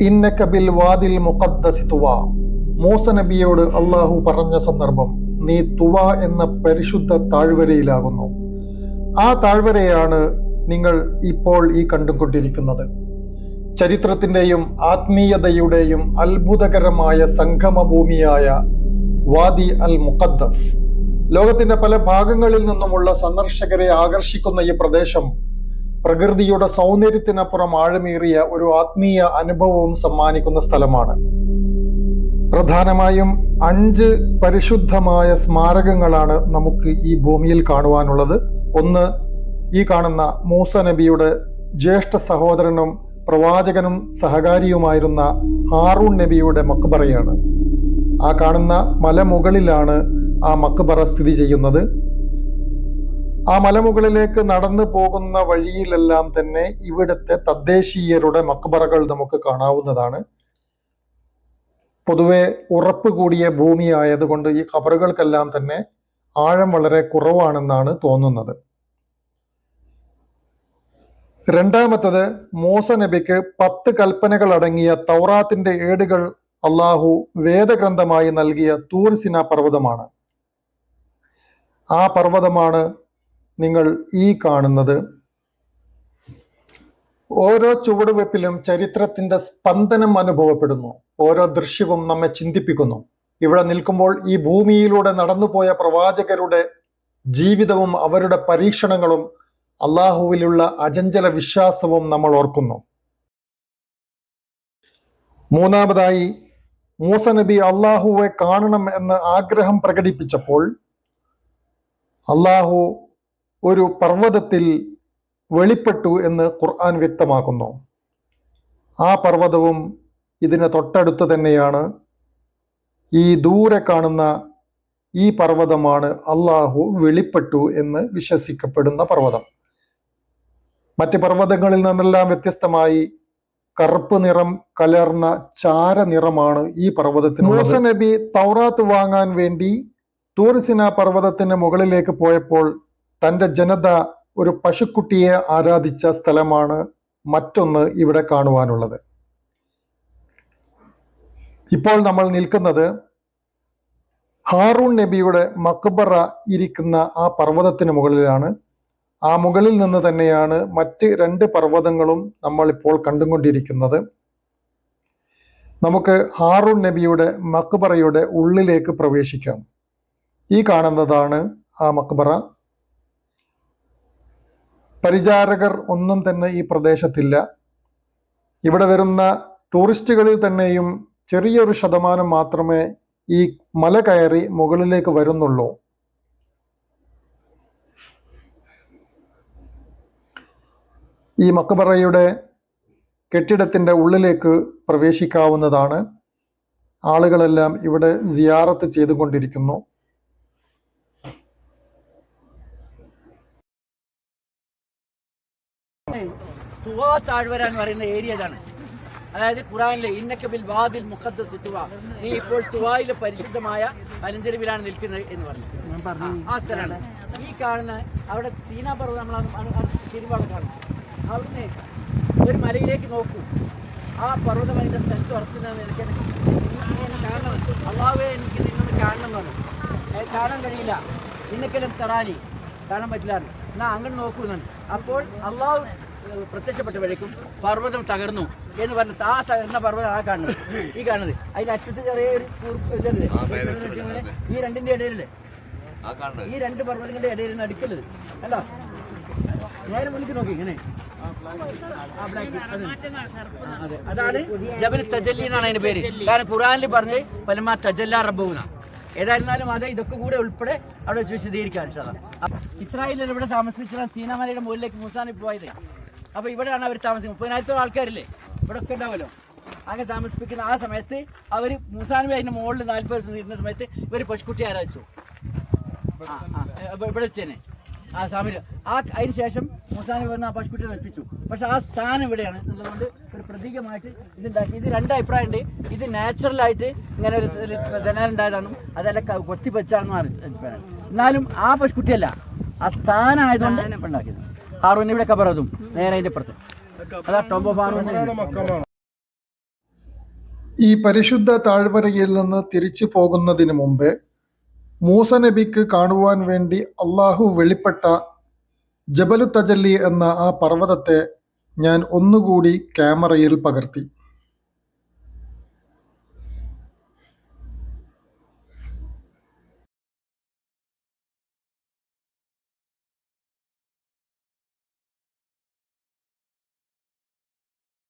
ഇന്നക ബിൽ വാദിൽ മുഖദ്ദസി തുവ. മൂസ നബിയോട് അള്ളാഹു പറഞ്ഞ സന്ദർഭം, നീ തുവ എന്ന പരിശുദ്ധ താഴ്വരയിലാകുന്നു. ആ താഴ്വരയാണ് നിങ്ങൾ ഇപ്പോൾ ഈ കണ്ടുകൊണ്ടിരിക്കുന്നത്. ചരിത്രത്തിന്റെയും ആത്മീയതയുടെയും അത്ഭുതകരമായ സംഗമഭൂമിയായ വാദി അൽ മുഖദ്ദസ്. ലോകത്തിന്റെ പല ഭാഗങ്ങളിൽ നിന്നുമുള്ള സന്ദർശകരെ ആകർഷിക്കുന്ന ഈ പ്രദേശം പ്രകൃതിയുടെ സൗന്ദര്യത്തിനപ്പുറം ആഴമേറിയ ഒരു ആത്മീയ അനുഭവവും സമ്മാനിക്കുന്ന സ്ഥലമാണ്. പ്രധാനമായും 5 പരിശുദ്ധമായ സ്മാരകങ്ങളാണ് നമുക്ക് ഈ ഭൂമിയിൽ കാണുവാനുള്ളത്. ഒന്ന്, ഈ കാണുന്ന മൂസ നബിയുടെ ജ്യേഷ്ഠ സഹോദരനും പ്രവാചകനും സഹകാരിയുമായിരുന്ന ഹാറൂൺ നബിയുടെ മക്ബറയാണ്. ആ കാണുന്ന മലമുകളിലാണ് ആ മക്ബറ സ്ഥിതി ചെയ്യുന്നത്. ആ മലമുകളിലേക്ക് നടന്നു പോകുന്ന വഴിയിലെല്ലാം തന്നെ ഇവിടുത്തെ തദ്ദേശീയരുടെ മക്ബറകൾ നമുക്ക് കാണാവുന്നതാണ്. പൊതുവെ ഉറപ്പ് കൂടിയ ഭൂമിയായതുകൊണ്ട് ഈ ഖബറുകൾക്കെല്ലാം തന്നെ ആഴം വളരെ കുറവാണെന്നാണ് തോന്നുന്നത്. രണ്ടാമത്തത്, മൂസ നബിക്ക് 10 കൽപ്പനകൾ അടങ്ങിയ തൗറാത്തിന്റെ ഏടുകൾ അള്ളാഹു വേദഗ്രന്ഥമായി നൽകിയ തൂർ സിന പർവ്വതമാണ്. ആ പർവ്വതമാണ് നിങ്ങൾ ഈ കാണുന്നത്. ഓരോ ചുവടുവെപ്പിലും ചരിത്രത്തിന്റെ സ്പന്ദനം അനുഭവപ്പെടുന്നു. ഓരോ ദൃശ്യവും നമ്മെ ചിന്തിപ്പിക്കുന്നു. ഇവിടെ നിൽക്കുമ്പോൾ ഈ ഭൂമിയിലൂടെ നടന്നുപോയ പ്രവാചകരുടെ ജീവിതവും അവരുടെ പരീക്ഷണങ്ങളും അള്ളാഹുവിലുള്ള അചഞ്ചല വിശ്വാസവും നമ്മൾ ഓർക്കുന്നു. മൂന്നാമതായി, മൂസ നബി അള്ളാഹുവെ കാണണം എന്ന് ആഗ്രഹം പ്രകടിപ്പിച്ചപ്പോൾ അള്ളാഹു ഒരു പർവ്വതത്തിൽ വെളിപ്പെട്ടു എന്ന് ഖുർആൻ വ്യക്തമാക്കുന്നു. ആ പർവ്വതവും ഇതിന് തൊട്ടടുത്ത് തന്നെയാണ്. ഈ ദൂരെ കാണുന്ന ഈ പർവ്വതമാണ് അള്ളാഹു വെളിപ്പെട്ടു എന്ന് വിശ്വസിക്കപ്പെടുന്ന പർവ്വതം. മറ്റ് പർവ്വതങ്ങളിൽ നിന്നെല്ലാം വ്യത്യസ്തമായി കറുപ്പ് നിറം കലർന്ന ചാര നിറമാണ് ഈ പർവ്വതത്തിന്. മൂസ നബി തൗറാത്ത് വാങ്ങാൻ വേണ്ടി തൂർ സിന പർവ്വതത്തിന് മുകളിലേക്ക് പോയപ്പോൾ തൻ്റെ ജനത ഒരു പശുക്കുട്ടിയെ ആരാധിച്ച സ്ഥലമാണ് മറ്റൊന്ന് ഇവിടെ കാണുവാനുള്ളത്. ഇപ്പോൾ നമ്മൾ നിൽക്കുന്നത് ഹാറൂൺ നബിയുടെ മക്ബറ ഇരിക്കുന്ന ആ പർവ്വതത്തിന് മുകളിലാണ്. ആ മുകളിൽ നിന്ന് തന്നെയാണ് മറ്റ് 2 പർവ്വതങ്ങളും നമ്മൾ ഇപ്പോൾ കണ്ടുകൊണ്ടിരിക്കുന്നത്. നമുക്ക് ഹാറൂൺ നബിയുടെ മക്ബറയുടെ ഉള്ളിലേക്ക് പ്രവേശിക്കാം. ഈ കാണുന്നതാണ് ആ മക്ബറ. പരിചാരകർ ഒന്നും തന്നെ ഈ പ്രദേശത്തില്ല. ഇവിടെ വരുന്ന ടൂറിസ്റ്റുകളിൽ തന്നെയും ചെറിയൊരു ശതമാനം മാത്രമേ ഈ മല കയറി മുകളിലേക്ക് വരുന്നുള്ളൂ. ഈ മക്ബറയുടെ കെട്ടിടത്തിന്റെ ഉള്ളിലേക്ക് പ്രവേശിക്കാവുന്നതാണ്. ആളുകളെല്ലാം ഇവിടെ സിയാറത്ത് ചെയ്തുകൊണ്ടിരിക്കുന്നു. തുവാ താഴ്വര എന്ന് പറയുന്ന ഏരിയ ഇതാണ്. അതായത് ഖുറാനിലെ ഇന്നക ബിൽ വാദിൽ മുഖദ്ദസി തുവ, നീ ഇപ്പോൾ തുവായിലെ പരിശുദ്ധമായ മലഞ്ചെരുവിലാണ് നിൽക്കുന്നത് എന്ന് പറഞ്ഞു. ആ സ്ഥലമാണ് ഈ കാണുന്ന. അവിടെ സീനാ പർവ്വതം നമ്മൾ തിരുവാട് കാണും. അവിടുന്ന് ഒരു മലയിലേക്ക് നോക്കൂ. ആ പർവ്വതം അതിൻ്റെ സ്ഥലത്ത് ഉറച്ചതെന്ന് എനിക്ക് കാണണം. അള്ളാഹുവേ, എനിക്ക് നിന്നൊന്ന് കാണണം എന്ന് പറഞ്ഞു. കാണാൻ കഴിയില്ല. ഇന്നക്കെല്ലാം തറാനി കാണാൻ പറ്റില്ല. എന്നാൽ അങ്ങനെ നോക്കുന്നുണ്ട്. അപ്പോൾ അള്ളാഹു പ്രത്യക്ഷപ്പെട്ടപ്പോഴേക്കും പർവ്വതം തകർന്നു എന്ന് പറഞ്ഞു. ആ തകർന്ന പർവ്വതം ആ കാണുന്നത്, ഈ കാണുന്നത്. അതിന്റെ അറ്റത്ത് ചെറിയൊരു ഈ രണ്ടിന്റെ ഇടയിലല്ലേ, ഈ 2 പർവ്വതങ്ങളുടെ ഇടയിൽ നിന്ന് അടുക്കുന്നത് അല്ല. നേരെ മുന്നിലേക്ക് നോക്കി ഇങ്ങനെ. അതെ, അതാണ് ജബൽ തജല്ലി എന്നാണ് അതിന്റെ പേര്. കാരണം ഖുറാനിൽ പറഞ്ഞ് പലമാ തജല്ല റബ്ബുന. ഏതായിരുന്നാലും അതെ, ഇതൊക്കെ കൂടെ ഉൾപ്പെടെ അവിടെ വെച്ച് വിശദീകരിക്കാൻ. ഇസ്രായേലിൽ ഇവിടെ താമസിപ്പിച്ചാൽ സീനാമലയുടെ മുകളിലേക്ക് മൂസാ നബി പോയത്. അപ്പോൾ ഇവിടെയാണ് അവർ താമസിക്കുന്നത്. 30,000 ആൾക്കാരില്ലേ ഇവിടെ ഒക്കെ ഉണ്ടാവുമല്ലോ. അങ്ങനെ താമസിപ്പിക്കുന്ന ആ സമയത്ത് അവർ മൂസാ നബി അതിന്റെ മുകളിൽ 40 ദിവസം ഇരുന്ന സമയത്ത് ഇവർ പശുക്കുട്ടി ആരാധിച്ചു. ഇവിടെ വെച്ചേനെ ആ സാമില്. അതിന് ശേഷം മൂസാ നബി വന്ന് ആ പശുക്കുട്ടിയെ നശിപ്പിച്ചു. പക്ഷെ ആ സ്ഥാനം ഇവിടെയാണ് എന്നുള്ളതുകൊണ്ട് ഒരു പ്രതീകമായിട്ട് ഇതുണ്ടാക്കി. ഇത് 2 അഭിപ്രായമുണ്ട്. ഇത് നാച്ചുറലായിട്ട് ഇങ്ങനെ ഒരു ജനാലുണ്ടായതാണെന്നും അതല്ല കൊത്തിപ്പച്ചാണെന്നും അഭിപ്രായം. എന്നാലും ആ പശുക്കുട്ടിയല്ല, ആ സ്ഥാനം ആയതുകൊണ്ട് ഉണ്ടാക്കിയത്. ഹാറൂൻ ഇവിടെ കബറതും നേരെ അതിന്റെ അപ്പുറത്ത്. അതാ ടോംബ് ഓഫ് ഹാറൂൻ. ഈ പരിശുദ്ധ താഴ്വരയിൽ നിന്ന് തിരിച്ചു പോകുന്നതിന് മുമ്പ് മൂസ നബിക്ക് കാണുവാൻ വേണ്ടി അള്ളാഹു വെളിപ്പെട്ട ജബലു തജല്ലി എന്ന ആ പർവ്വതത്തെ ഞാൻ ഒന്നുകൂടി ക്യാമറയിൽ പകർത്തി.